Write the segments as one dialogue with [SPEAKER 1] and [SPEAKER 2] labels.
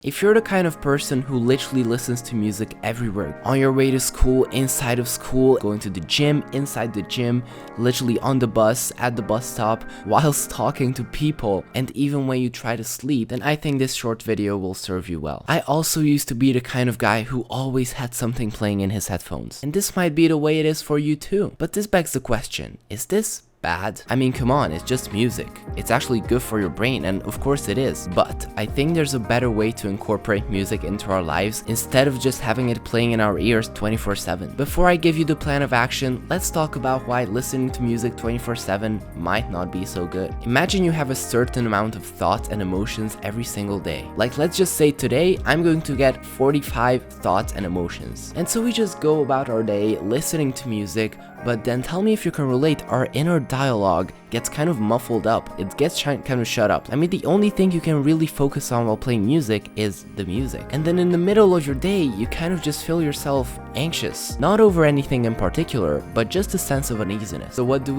[SPEAKER 1] If you're the kind of person who literally listens to music everywhere, on your way to school, inside of school, going to the gym, inside the gym, literally on the bus, at the bus stop, whilst talking to people, and even when you try to sleep, then I think this short video will serve you well. I also used to be the kind of guy who always had something playing in his headphones, and this might be the way it is for you too. But this begs the question, is this bad? I mean, come on, it's just music. It's actually good for your brain, and of course it is. But I think there's a better way to incorporate music into our lives instead of just having it playing in our ears 24/7. Before I give you the plan of action, let's talk about why listening to music 24/7 might not be so good. Imagine you have a certain amount of thoughts and emotions every single day. Like, let's just say today I'm going to get 45 thoughts and emotions. And so we just go about our day listening to music, but then tell me if you can relate, our inner dialogue gets kind of muffled up. It gets kind of shut up. I mean, the only thing you can really focus on while playing music is the music. And then in the middle of your day, you kind of just feel yourself anxious. Not over anything in particular, but just a sense of uneasiness. So what do?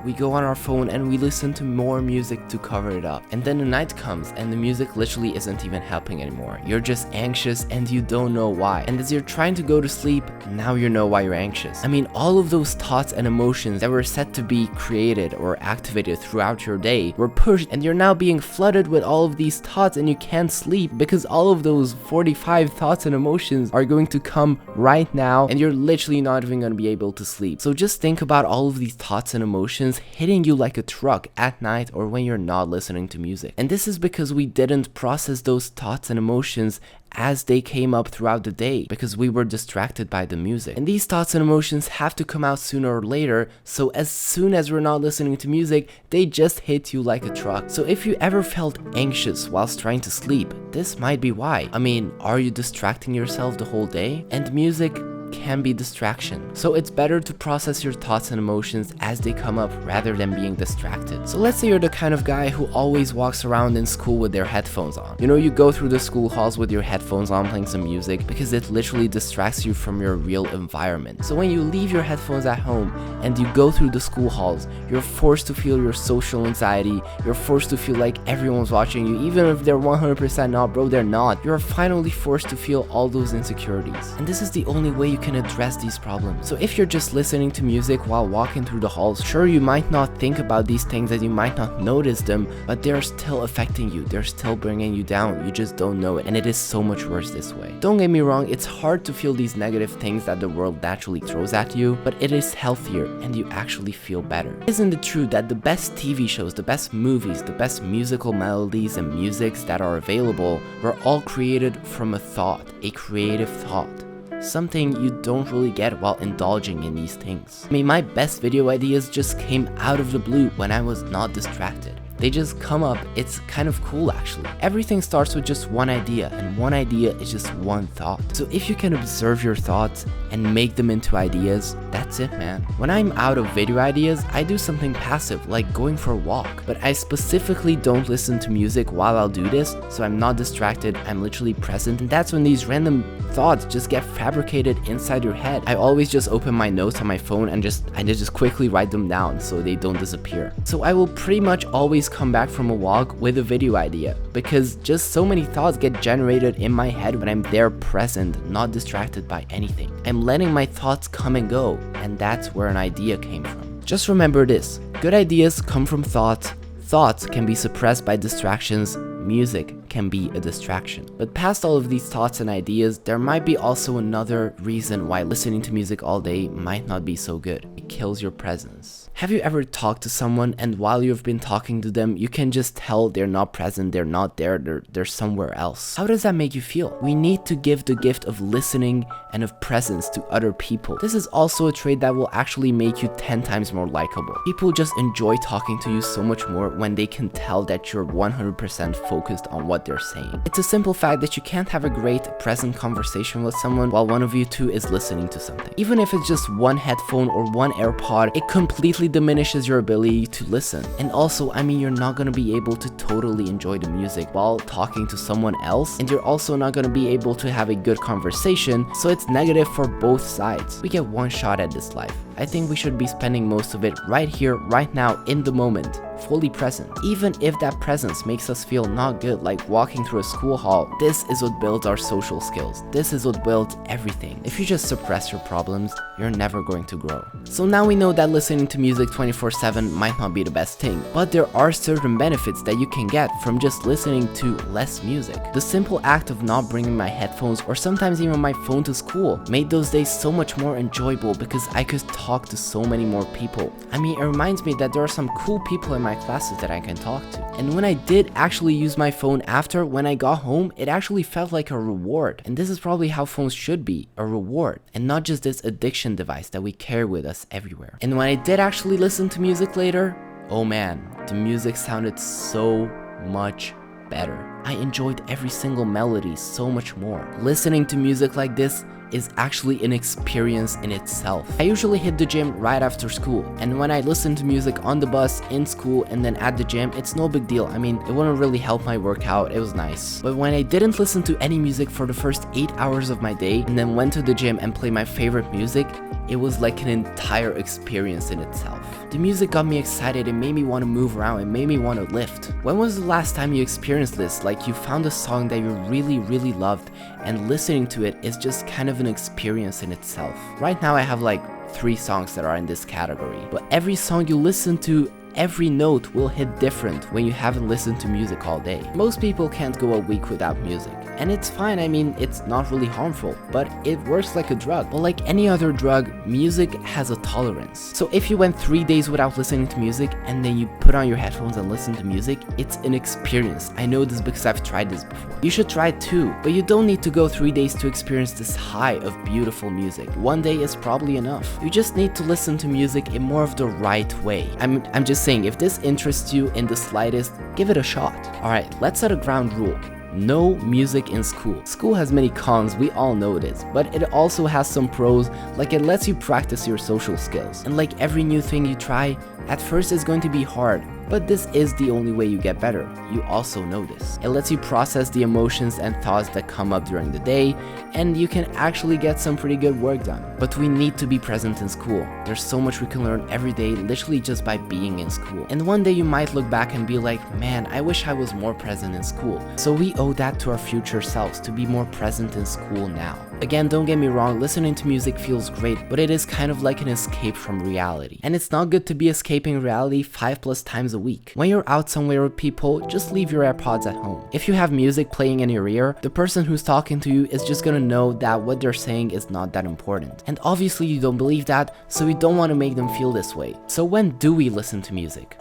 [SPEAKER 1] We go on our phone and we listen to more music to cover it up. And then the night comes and the music literally isn't even helping anymore. You're just anxious and you don't know why. And as you're trying to go to sleep, now you know why you're anxious. I mean, all of those thoughts and emotions that were set to be created or activated throughout your day were pushed, and you're now being flooded with all of these thoughts and you can't sleep because all of those 45 thoughts and emotions are going to come right now and you're literally not even going to be able to sleep. So just think about all of these thoughts and emotions hitting you like a truck at night or when you're not listening to music. And this is because we didn't process those thoughts and emotions as they came up throughout the day because we were distracted by the music. And these thoughts and emotions have to come out sooner or later, so as soon as we're not listening to music, they just hit you like a truck. So if you ever felt anxious whilst trying to sleep, this might be why. I mean, are you distracting yourself the whole day? And music can be distraction. So it's better to process your thoughts and emotions as they come up rather than being distracted. So let's say you're the kind of guy who always walks around in school with their headphones on. You know, you go through the school halls with your headphones on playing some music because it literally distracts you from your real environment. So when you leave your headphones at home and you go through the school halls, you're forced to feel your social anxiety. You're forced to feel like everyone's watching you, even if they're 100% not, bro, they're not. You're finally forced to feel all those insecurities. And this is the only way you can address these problems. So if you're just listening to music while walking through the halls, sure, you might not think about these things and you might not notice them, but they're still affecting you. They're still bringing you down. You just don't know it. And it is so much worse this way. Don't get me wrong, it's hard to feel these negative things that the world naturally throws at you, but it is healthier and you actually feel better. Isn't it true that the best TV shows, the best movies, the best musical melodies and musics that are available were all created from a thought, a creative thought? Something you don't really get while indulging in these things. I mean, my best video ideas just came out of the blue when I was not distracted. They just come up. It's kind of cool actually. Everything starts with just one idea, and one idea is just one thought. So if you can observe your thoughts and make them into ideas, that's it, man. When I'm out of video ideas, I do something passive like going for a walk, but I specifically don't listen to music while I'll do this, so I'm not distracted, I'm literally present, and that's when these random thoughts just get fabricated inside your head. I always just open my notes on my phone and I just quickly write them down so they don't disappear. So I will pretty much always come back from a walk with a video idea because just so many thoughts get generated in my head when I'm there present, not distracted by anything. I'm letting my thoughts come and go, and that's where an idea came from. Just remember this, good ideas come from thoughts. Thoughts can be suppressed by distractions. Music can be a distraction. But past all of these thoughts and ideas, there might be also another reason why listening to music all day might not be so good. It kills your presence. Have you ever talked to someone and while you've been talking to them, you can just tell they're not present, they're not there, they're somewhere else? How does that make you feel? We need to give the gift of listening and of presence to other people. This is also a trait that will actually make you 10 times more likable. People just enjoy talking to you so much more when they can tell that you're 100% focused on what they're saying. It's a simple fact that you can't have a great present conversation with someone while one of you two is listening to something. Even if it's just one headphone or one AirPod, it completely diminishes your ability to listen. And also, I mean, you're not going to be able to totally enjoy the music while talking to someone else, and you're also not going to be able to have a good conversation, so it's negative for both sides. We get one shot at this life. I think we should be spending most of it right here, right now, in the moment. fully present. Even if that presence makes us feel not good, like walking through a school hall, this is what builds our social skills. This is what builds everything. If you just suppress your problems, you're never going to grow. So now we know that listening to music 24/7 might not be the best thing, but there are certain benefits that you can get from just listening to less music. The simple act of not bringing my headphones or sometimes even my phone to school made those days so much more enjoyable because I could talk to so many more people. I mean, it reminds me that there are some cool people in my classes that I can talk to. And when I did actually use my phone after, when I got home, it actually felt like a reward. And this is probably how phones should be, a reward, and not just this addiction device that we carry with us everywhere. And when I did actually listen to music later, oh man, the music sounded so much better. I enjoyed every single melody so much more. Listening to music like this is actually an experience in itself. I usually hit the gym right after school, and when I listen to music on the bus, in school, and then at the gym, it's no big deal. I mean, it wouldn't really help my workout, it was nice. But when I didn't listen to any music for the first 8 hours of my day, and then went to the gym and played my favorite music, it was like an entire experience in itself. The music got me excited, it made me want to move around, it made me want to lift. When was the last time you experienced this? Like you found a song that you really loved, and listening to it is just kind of an experience in itself. Right now I have like 3 songs that are in this category, but every song you listen to, every note will hit different when you haven't listened to music all day. Most people can't go a week without music, and it's fine. I mean, it's not really harmful, but it works like a drug. But like any other drug, music has a tolerance. So if you went 3 days without listening to music and then you put on your headphones and listen to music, it's an experience. I know this because I've tried this before. You should try it too, but you don't need to go 3 days to experience this high of beautiful music. 1 day is probably enough. You just need to listen to music in more of the right way. I'm just saying, if this interests you in the slightest, give it a shot. Alright, let's set a ground rule. No music in school. School has many cons, we all know this, but it also has some pros, like it lets you practice your social skills. And like every new thing you try, at first it's going to be hard, but this is the only way you get better. You also know this. It lets you process the emotions and thoughts that come up during the day, and you can actually get some pretty good work done. But we need to be present in school. There's so much we can learn every day, literally just by being in school. And one day you might look back and be like, man, I wish I was more present in school. So we owe that to our future selves, to be more present in school now. Again, don't get me wrong, listening to music feels great, but it is kind of like an escape from reality. And it's not good to be escaping reality 5+ times a week. When you're out somewhere with people, just leave your AirPods at home. If you have music playing in your ear, the person who's talking to you is just gonna know that what they're saying is not that important. And obviously you don't believe that, so you don't want to make them feel this way. So when do we listen to music?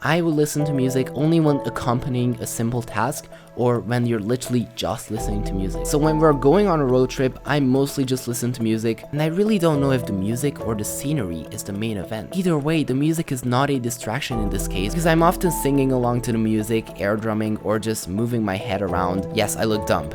[SPEAKER 1] I will listen to music only when accompanying a simple task or when you're literally just listening to music. So when we're going on a road trip, I mostly just listen to music, and I really don't know if the music or the scenery is the main event. Either way, the music is not a distraction in this case, because I'm often singing along to the music, air drumming, or just moving my head around. Yes, I look dumb,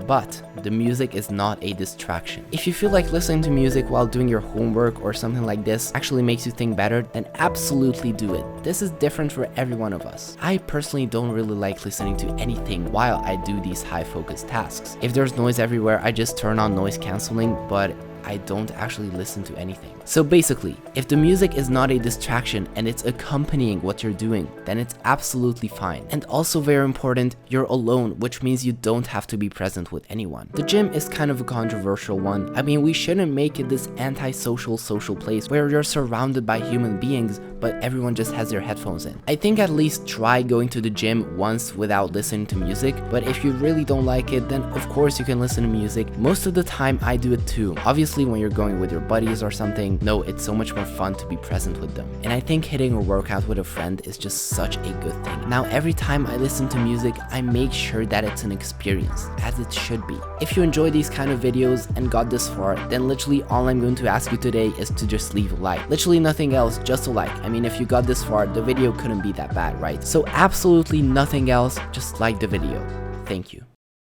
[SPEAKER 1] but the music is not a distraction. If you feel like listening to music while doing your homework or something like this actually makes you think better, then absolutely do it. This is different for every one of us. I personally don't really like listening to anything while I do these high focus tasks. If there's noise everywhere, I just turn on noise cancelling, but I don't actually listen to anything. So basically, if the music is not a distraction and it's accompanying what you're doing, then it's absolutely fine. And also very important, you're alone, which means you don't have to be present with anyone. The gym is kind of a controversial one. I mean, we shouldn't make it this anti-social social place where you're surrounded by human beings, but everyone just has their headphones in. I think at least try going to the gym once without listening to music, but if you really don't like it, then of course you can listen to music. Most of the time I do it too. Obviously when you're going with your buddies or something, no, it's so much more fun to be present with them. And I think hitting a workout with a friend is just such a good thing. Now every time I listen to music, I make sure that it's an experience, as it should be. If you enjoy these kind of videos and got this far, then literally all I'm going to ask you today is to just leave a like. Literally nothing else, just a like. I mean, if you got this far, the video couldn't be that bad, right? So absolutely nothing else, just like the video. Thank you.